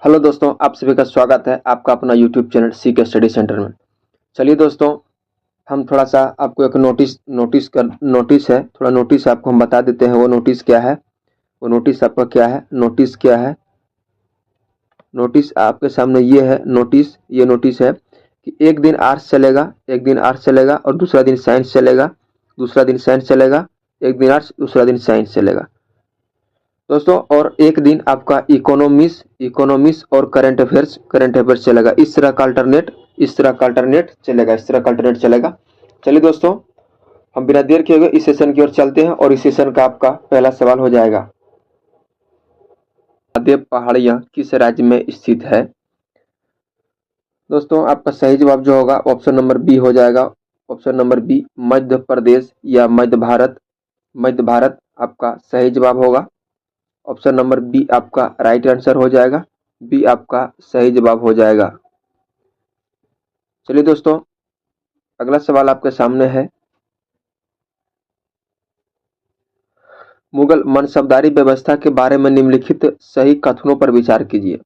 Hello दोस्तों, आप सभी का स्वागत है आपका अपना YouTube channel CK study centre में। चलिए दोस्तों, हम थोड़ा सा आपको एक नोटिस है, थोड़ा नोटिस आपको हम बता देते हैं। वो नोटिस क्या है, वो नोटिस आपका क्या है, नोटिस क्या है। नोटिस आपके सामने ये है। ये नोटिस है कि एक दिन आर्ट्स चलेगा, एक दिन आर्ट्स चलेगा और दूसरा दिन साइंस चलेगा, दूसरा दिन साइंस चलेगा, एक दिन आर्ट्स दूसरा दिन साइंस चलेगा दोस्तों। और एक दिन आपका इकोनॉमिक्स और करंट अफेयर्स चलेगा। इस तरह का अल्टरनेट चलेगा। चलिए दोस्तों, हम बिना देर किए हुए इस सेशन की ओर चलते हैं और इस सेशन का आपका पहला सवाल हो जाएगा। महादेव पहाड़ियां किस राज्य में स्थित है? दोस्तों, आपका सही जवाब जो होगा ऑप्शन नंबर बी हो जाएगा। Option number B, Madhya Pradesh या मध्य भारत आपका सही जवाब होगा। ऑप्शन नंबर बी आपका राइट आंसर हो जाएगा। बी आपका सही जवाब हो जाएगा। चलिए दोस्तों, अगला सवाल आपके सामने है। मुगल मनसबदारी व्यवस्था के बारे में निम्नलिखित सही कथनों पर विचार कीजिए।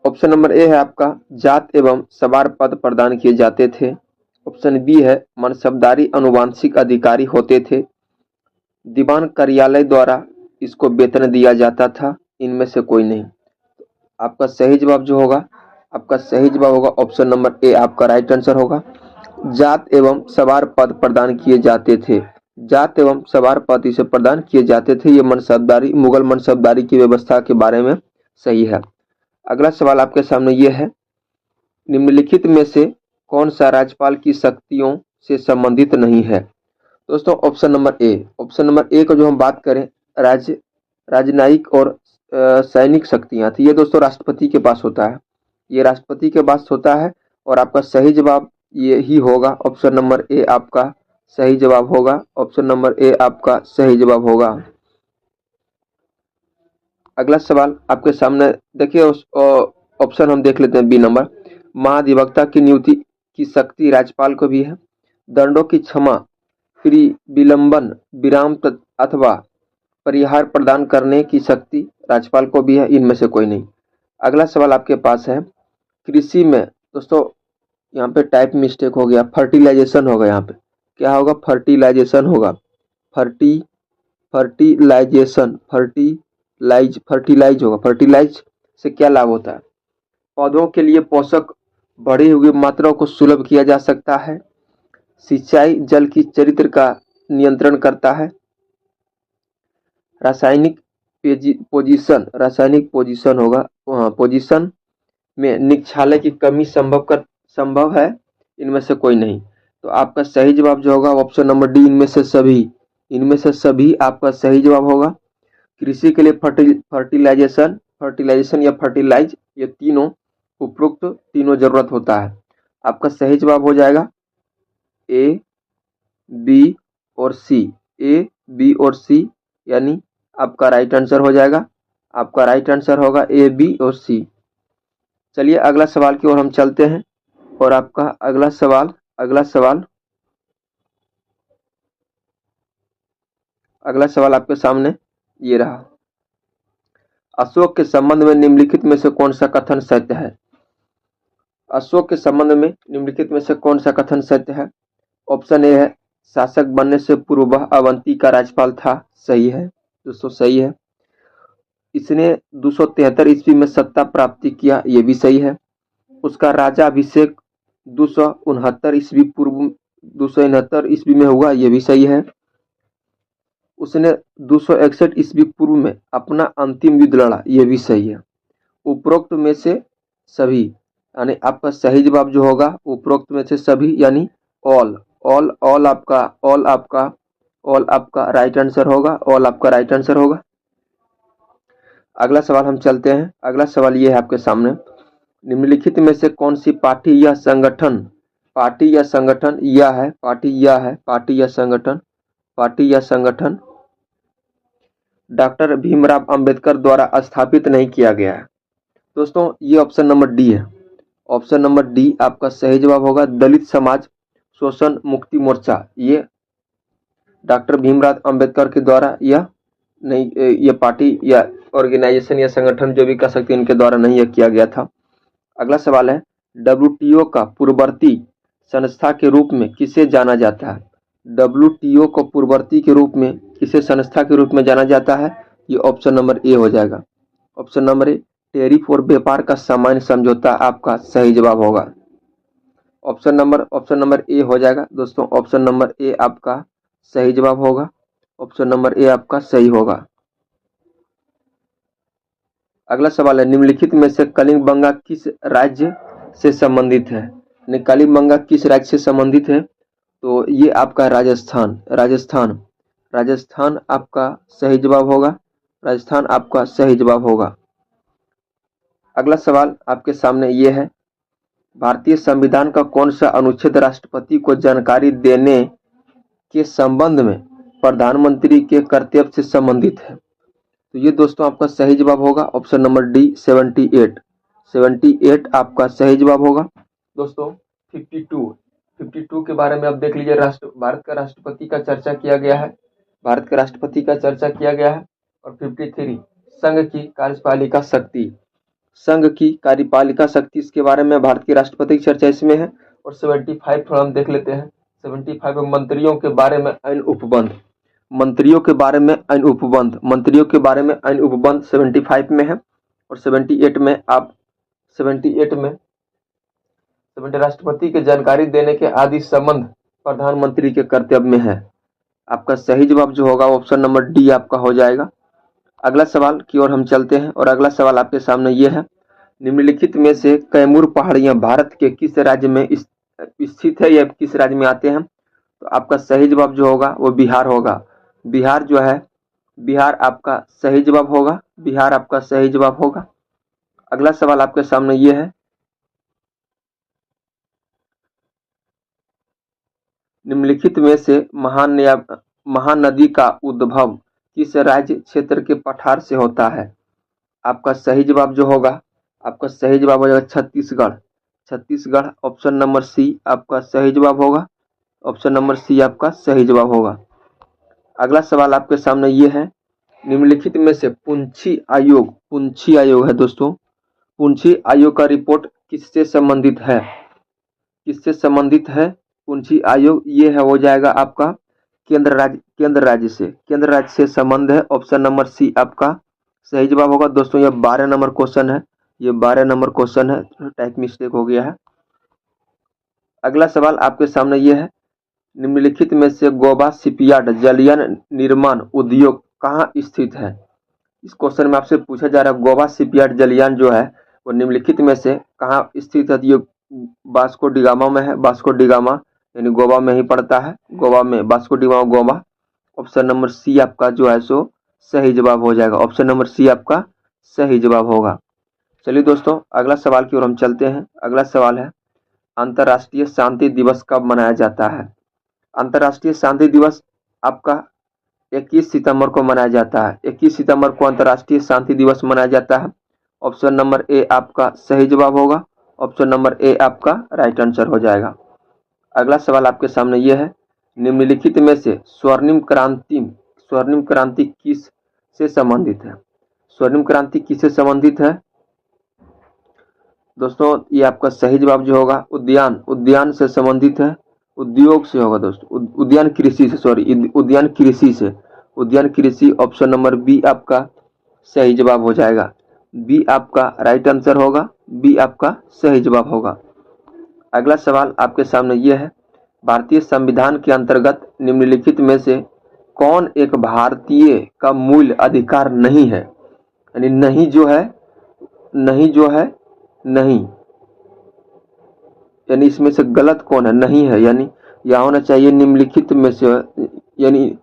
ऑप्शन नंबर ए है आपका, जात एवं सवार पद प्रदान किए जाते थे। ऑप्शन बी है, मनसबदारी अनुवांशिक अधिकारी होते थे। दीवान कार्यालय द्वारा इसको वेतन दिया जाता था। इनमें से कोई नहीं। आपका सही जवाब जो होगा, आपका सही जवाब होगा ऑप्शन नंबर ए आपका राइट आंसर होगा। जात एवं सवार पद प्रदान किए जाते थे। जात एवं सवार पद इसे प्रदान किए जाते थे। ये मुगल मनसबदारी की व्यवस्था के बारे में सही है। अगला सवाल आपके सामने ये है, निम्नलिखित में से कौन सा राज्यपाल की शक्तियों से संबंधित नहीं है? दोस्तों, ऑप्शन नंबर ए को जो हम बात करें, राजनयिक और सैनिक शक्तियां थी, ये दोस्तों राष्ट्रपति के पास होता है। ये राष्ट्रपति के पास होता है और आपका सही जवाब ये ही होगा। ऑप्शन नंबर ए आपका सही जवाब होगा। ऑप्शन नंबर ए आपका सही जवाब होगा। अगला सवाल आपके सामने देखिए, ऑप्शन हम देख लेते हैं बी नंबर। महाधिवक्ता की नियुक्ति की शक्ति राज्यपाल को भी है। दंडों की क्षमा, विलंबन, विराम अथवा परिहार प्रदान करने की शक्ति राज्यपाल को भी है। इनमें से कोई नहीं। अगला सवाल आपके पास है, कृषि में दोस्तों यहाँ पे टाइप मिस्टेक हो गया, फर्टिलाइजेशन होगा। यहाँ पे क्या होगा? फर्टिलाइजेशन होगा। फर्टिलाइज होगा। फर्टिलाइज से क्या लाभ होता है? पौधों के लिए पोषक बढ़ी हुई मात्राओं को सुलभ किया जा सकता है। सिंचाई जल की चरित्र का नियंत्रण करता है। रासायनिक पोजीशन होगा। पोजीशन में निक्षालय की कमी संभव है। इनमें से कोई नहीं। तो आपका सही जवाब जो होगा ऑप्शन नंबर डी, इनमें से सभी आपका सही जवाब होगा। कृषि के लिए फर्टिलाइजेशन या फर्टिलाइज, ये तीनों उपरोक्त तीनों जरूरत होता है। आपका सही जवाब हो जाएगा ए, बी और सी। ए, बी और सी यानी आपका राइट आंसर हो जाएगा। आपका राइट आंसर होगा ए, बी और सी। चलिए अगला सवाल की ओर हम चलते हैं और आपका अगला सवाल आपके सामने ये रहा। अशोक के संबंध में निम्नलिखित में से कौन सा कथन सत्य है? अशोक के संबंध में निम्नलिखित में से कौन सा कथन सत्य है? ऑप्शन ए है, शासक बनने से पूर्व वह अवंती का राज्यपाल था। सही है दोस्तों, सही है। इसने 273 ईस्वी में सत्ता प्राप्ति किया। ये भी सही है। उसका राजा अभिषेक 269 ईस्वी में हुआ। ये भी सही है। उसने 261 ईस्वी पूर्व में अपना अंतिम युद्ध लड़ा। ये भी सही है। उपरोक्त में से सभी यानी आपका सही जवाब जो होगा उपरोक्त में से सभी यानी ऑल आपका राइट आंसर होगा। अगला सवाल हम चलते हैं। अगला सवाल ये है आपके सामने, निम्नलिखित में से कौन सी पार्टी या संगठन डॉक्टर भीमराव अंबेडकर द्वारा स्थापित नहीं किया गया है? दोस्तों, ये ऑप्शन नंबर डी है। ऑप्शन नंबर डी आपका सही जवाब होगा। दलित समाज शोषण मुक्ति मोर्चा, ये डॉक्टर भीमराव अंबेडकर के द्वारा यह नहीं, ये पार्टी या ऑर्गेनाइजेशन या संगठन जो भी कह सकते हैं, इनके द्वारा नहीं यह किया गया था। अगला सवाल है, डब्ल्यूटीओ का पूर्ववर्ती संस्था के रूप में किसे जाना जाता है? डब्ल्यूटीओ को पूर्ववर्ती के रूप में किसे संस्था के रूप में जाना जाता है? ये ऑप्शन नंबर ए हो जाएगा। ऑप्शन नंबर ए, टैरिफ और व्यापार का सामान्य समझौता आपका सही जवाब होगा। ऑप्शन नंबर ए हो जाएगा दोस्तों। ऑप्शन नंबर ए आपका सही जवाब होगा। ऑप्शन नंबर ए आपका सही होगा। अगला सवाल है, निम्नलिखित में से कलिंगबंगा किस राज्य से संबंधित है? कलिंगबंगा किस राज्य से संबंधित है? तो ये आपका राजस्थान आपका सही जवाब होगा। राजस्थान आपका सही जवाब होगा। अगला सवाल आपके सामने ये है, भारतीय संविधान का कौन सा अनुच्छेद राष्ट्रपति को जानकारी देने के संबंध में प्रधानमंत्री के कर्तव्य से संबंधित है? तो ये दोस्तों आपका सही जवाब होगा। ऑप्शन नंबर डी 78 आपका सही जवाब होगा। दोस्तों 52 के बारे में अब देख लीजिए। भारत का राष्ट्रपति का चर्चा किया गया है। और 53 संघ की कार्यपालिका शक्ति, इसके बारे में भारत के राष्ट्रपति की चर्चा इसमें है। और 75 थोड़ा हम देख लेते हैं। 75 मंत्रियों के बारे में अन्य उपबंध, 75 में है। और 78 में राष्ट्रपति के जानकारी देने के आदि संबंध प्रधानमंत्री के कर्तव्य में है। आपका सही जवाब जो होगा ऑप्शन नंबर डी आपका हो जाएगा। अगला सवाल की ओर हम चलते हैं और अगला सवाल आपके सामने ये है, निम्नलिखित में से कैमूर पहाड़ियां भारत के किस राज्य में स्थित है या किस राज्य में आते हैं? तो आपका सही जवाब जो होगा वो बिहार होगा। बिहार आपका सही जवाब होगा। अगला सवाल आपके सामने ये है, निम्नलिखित में से महानदी का उद्भव किस राज्य क्षेत्र के पठार से होता है? आपका सही जवाब जो होगा, आपका सही जवाब हो जाएगा छत्तीसगढ़। ऑप्शन नंबर सी आपका सही जवाब होगा। ऑप्शन नंबर सी आपका सही जवाब होगा। अगला सवाल आपके सामने ये है, निम्नलिखित में से पुंछी आयोग है दोस्तों। पुंछी आयोग का रिपोर्ट किससे संबंधित है? पुंछी आयोग ये है हो जाएगा आपका केंद्र राज्य से संबंध है। ऑप्शन नंबर सी आपका सही जवाब होगा। दोस्तों ये 12 नंबर क्वेश्चन है, टाइप मिस्टेक हो गया है। अगला सवाल आपके सामने ये है, निम्नलिखित में से गोवा शिपयार्ड जलयान निर्माण उद्योग कहाँ स्थित है? इस क्वेश्चन में आपसे पूछा जा रहा है, गोवा शिपयार्ड जलयान जो है वो निम्नलिखित में से कहाँ स्थित है? ये वास्को डिगामा में है। वास्को डिगामा यानी गोवा में ही पड़ता है। गोवा में Vasco da Gama Goa. Option number C आपका जो है सो सही जवाब हो जाएगा। ऑप्शन नंबर सी आपका सही जवाब होगा। चलिए दोस्तों अगला सवाल की ओर हम चलते हैं। अगला सवाल है, अंतर्राष्ट्रीय शांति दिवस कब मनाया जाता है? अंतर्राष्ट्रीय शांति दिवस आपका 21 सितंबर को मनाया जाता है। 21 सितंबर को अंतर्राष्ट्रीय शांति दिवस मनाया जाता है। ऑप्शन नंबर ए आपका सही जवाब होगा। ऑप्शन नंबर ए आपका राइट आंसर हो जाएगा। अगला सवाल आपके सामने यह है, निम्नलिखित में से स्वर्णिम क्रांति किस से संबंधित है? स्वर्णिम क्रांति किससे संबंधित है? दोस्तों ये आपका सही जवाब जो होगा उद्यान से संबंधित है। उद्योग से होगा दोस्तों, उद्यान कृषि। ऑप्शन नंबर बी आपका सही जवाब हो जाएगा। बी आपका राइट आंसर होगा। बी आपका सही जवाब होगा। अगला सवाल आपके सामने यह है, भारतीय संविधान के अंतर्गत निम्नलिखित में से कौन एक भारतीय का मूल अधिकार नहीं है? यानी नहीं यानी इसमें से गलत कौन है? नहीं है यानी यह होना चाहिए निम्नलिखित में से, यानी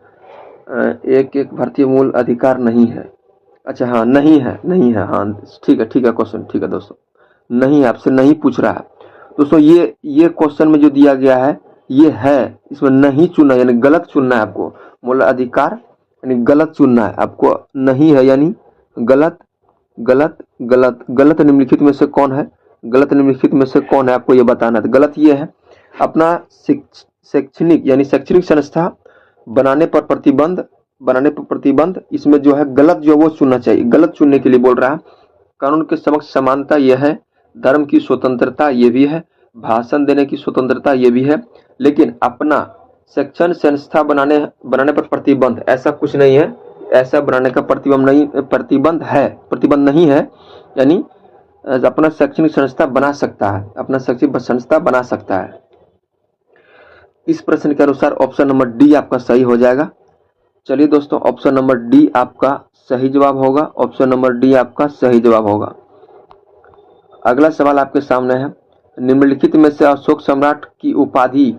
एक भारतीय मूल अधिकार नहीं है। अच्छा हाँ नहीं है। हाँ ठीक है क्वेश्चन ठीक है दोस्तों, नहीं आपसे नहीं पूछ रहा है दोस्तों। ये क्वेश्चन में जो दिया गया है ये है, इसमें नहीं चुनना यानी गलत चुनना है आपको। मूल अधिकार यानी गलत चुनना है आपको। नहीं है यानी गलत। गलत निम्नलिखित में से कौन है? आपको ये बताना है। गलत ये है, अपना शैक्षणिक संस्था बनाने पर प्रतिबंध बनाने पर प्रतिबंध, इसमें जो है गलत जो वो चुनना चाहिए, गलत चुनने के लिए बोल रहा है। कानून के समक्ष समानता यह है, धर्म की स्वतंत्रता ये भी है, भाषण देने की स्वतंत्रता ये भी है, लेकिन अपना शिक्षण संस्था बनाने पर प्रतिबंध ऐसा कुछ नहीं है। ऐसा बनाने का प्रतिबंध नहीं है, यानी अपना शैक्षणिक संस्था बना सकता है, अपना शैक्षणिक संस्था बना सकता है। इस प्रश्न के अनुसार ऑप्शन नंबर डी आपका सही हो जाएगा। चलिए दोस्तों, ऑप्शन नंबर डी आपका सही जवाब होगा। ऑप्शन नंबर डी आपका सही जवाब होगा। अगला सवाल आपके सामने है, निम्नलिखित में से अशोक सम्राट की उपाधि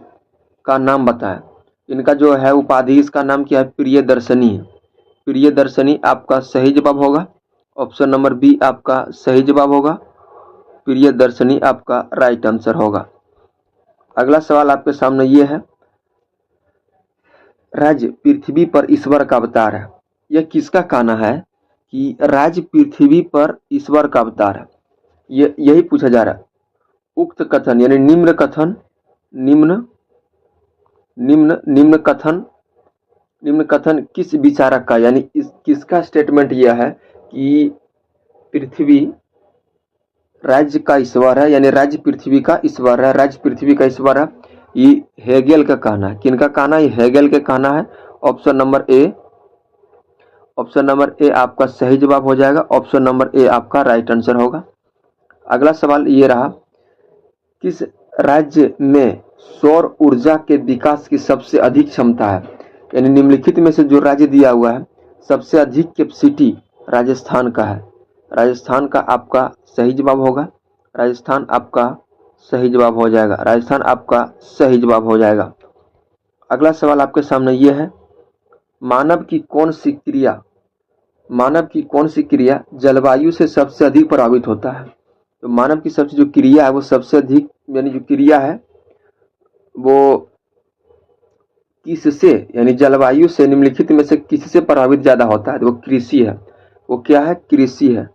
का नाम बताएं। इनका जो है उपाधि, इसका नाम क्या है, प्रियदर्शनी है। प्रियदर्शनी आपका सही जवाब होगा। ऑप्शन नंबर बी आपका सही जवाब होगा। प्रियदर्शनी आपका राइट आंसर होगा। अगला सवाल आपके सामने ये है, राज्य पृथ्वी पर ईश्वर का अवतार है। यह किसका कहना है कि राज्य पृथ्वी पर ईश्वर का अवतार है? यही पूछा जा रहा है। उक्त कथन यानी निम्न कथन किस विचारक का, यानी किसका स्टेटमेंट यह है कि पृथ्वी राज्य का ईश्वर है, यानी राज्य पृथ्वी का ईश्वर है, राज्य पृथ्वी का ईश्वर है। ये हेगेल का कहना है। किनका कहना है? हेगेल का कहना है। ऑप्शन नंबर ए आपका सही जवाब हो जाएगा। ऑप्शन नंबर ए आपका राइट आंसर होगा। अगला सवाल ये रहा, किस राज्य में सौर ऊर्जा के विकास की सबसे अधिक क्षमता है? यानी निम्नलिखित में से जो राज्य दिया हुआ है सबसे अधिक कैपेसिटी राजस्थान का है। राजस्थान का आपका सही जवाब होगा। राजस्थान आपका सही जवाब हो जाएगा। राजस्थान आपका सही जवाब हो जाएगा। अगला सवाल आपके सामने ये है, मानव की कौन सी क्रिया जलवायु से सबसे अधिक प्रभावित होता है? तो मानव की सबसे जो क्रिया है वो सबसे अधिक, यानी जो क्रिया है वो किससे, यानी जलवायु से निम्नलिखित में से किससे प्रभावित ज्यादा होता है? वो कृषि है। वो क्या है? कृषि है।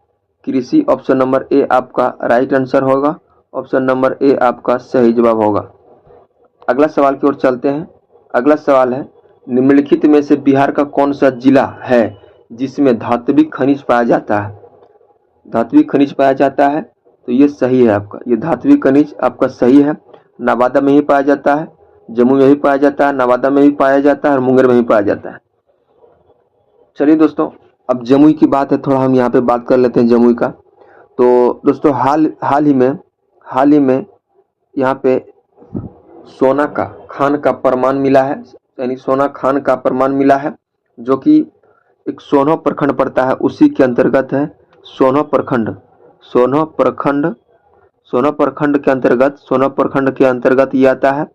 कृषि। ऑप्शन नंबर ए आपका राइट आंसर होगा। ऑप्शन नंबर ए आपका सही जवाब होगा। अगला सवाल की ओर चलते हैं। अगला सवाल है, निम्नलिखित में से बिहार का कौन सा जिला है जिसमें धात्विक खनिज पाया जाता है? धात्विक खनिज पाया जाता है, तो ये सही है आपका। ये धात्विक खनिज आपका सही है। नवादा में ही पाया जाता है, जम्मू में भी पाया जाता है, नवादा में भी पाया जाता है और मुंगेर में भी पाया जाता है। चलिए दोस्तों, अब जमुई की बात है, थोड़ा हम यहाँ पे बात कर लेते हैं जमुई का। तो दोस्तों हाल ही में यहाँ पे सोना का खान का प्रमाण मिला है, यानी सोना खान का प्रमाण मिला है, जो कि एक सोनो प्रखंड पड़ता है, उसी के अंतर्गत है। सोनो प्रखंड के अंतर्गत ये आता है।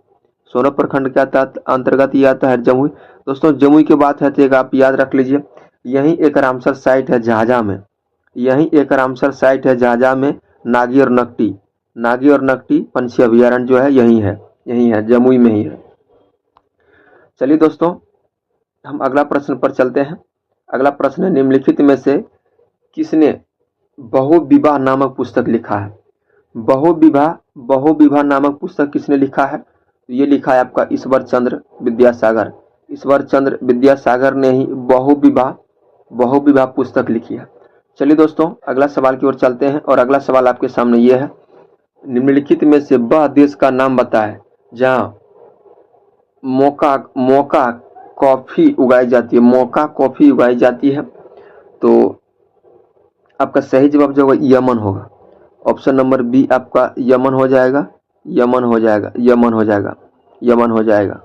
सोनो प्रखंड के अंतर्गत ये आता है जमुई। दोस्तों जमुई की बात है तो एक आप याद रख लीजिए, यहीं एक रामसर साइट है झाझा में। नागी और नकटी पंछी अभ्यारण्य जो है यही है, जमुई में ही है। चलिए दोस्तों, हम अगला प्रश्न पर चलते हैं। अगला प्रश्न है, निम्नलिखित में से किसने बहुविवाह नामक पुस्तक लिखा है? बहुविवाह नामक पुस्तक किसने लिखा है? ये लिखा है आपका ईश्वर चंद्र विद्यासागर ने ही बहुविवाह पुस्तक लिखी है। चलिए दोस्तों, अगला सवाल की ओर चलते हैं और अगला सवाल आपके सामने ये है, निम्नलिखित में से वह देश का नाम बताएं जहां मोका कॉफी उगाई जाती है। तो आपका सही जवाब जो होगा यमन होगा। ऑप्शन नंबर बी आपका यमन हो जाएगा।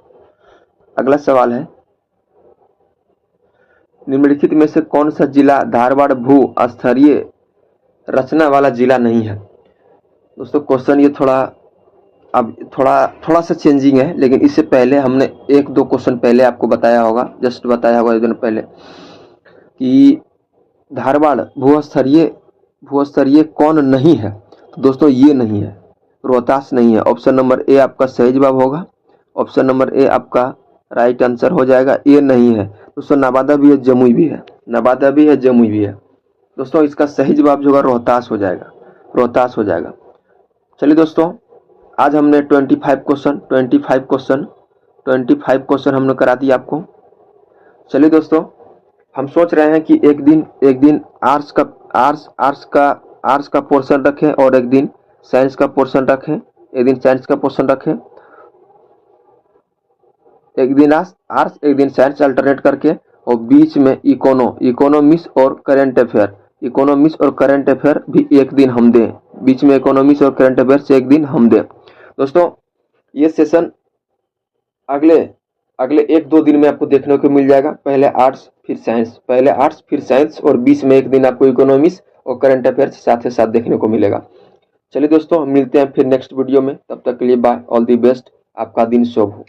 अगला सवाल है, निम्नलिखित में से कौन सा जिला धारवाड़ भू स्तरीय रचना वाला जिला नहीं है? दोस्तों क्वेश्चन ये थोड़ा सा चेंजिंग है, लेकिन इससे पहले हमने एक दो क्वेश्चन पहले आपको बताया होगा एक दिन पहले कि धारवाड़ भूस्तरीय कौन नहीं है? तो दोस्तों ये नहीं है, रोहतास नहीं है। ऑप्शन नंबर ए आपका सही जवाब होगा। ऑप्शन नंबर ए आपका राइट आंसर हो जाएगा। ए नहीं है दोस्तों, नवादा भी है, जमुई भी है। दोस्तों इसका सही जवाब जो होगा रोहतास हो जाएगा। चलिए दोस्तों, आज हमने 25 क्वेश्चन हमने करा दिया आपको। चलिए दोस्तों, हम सोच रहे हैं कि एक दिन आर्ट्स का पोर्शन रखें और एक दिन साइंस का पोर्शन रखें, एक दिन साइंस का पोर्शन रखें, एक दिन आर्ट्स एक दिन साइंस अल्टरनेट करके, और बीच में इकोनॉमिक्स और करंट अफेयर भी एक दिन हम दें, बीच में इकोनॉमिक्स और करंट अफेयर से एक दिन हम दें। दोस्तों ये सेशन अगले 1-2 दिन में आपको देखने को मिल जाएगा। पहले आर्ट्स फिर साइंस और बीच में एक दिन आपको इकोनॉमिक्स और करंट अफेयर साथ ही साथ देखने को मिलेगा। चलिए दोस्तों, हम मिलते हैं फिर नेक्स्ट वीडियो में। तब तक के लिए बाय, ऑल दी बेस्ट, आपका दिन शुभ हो।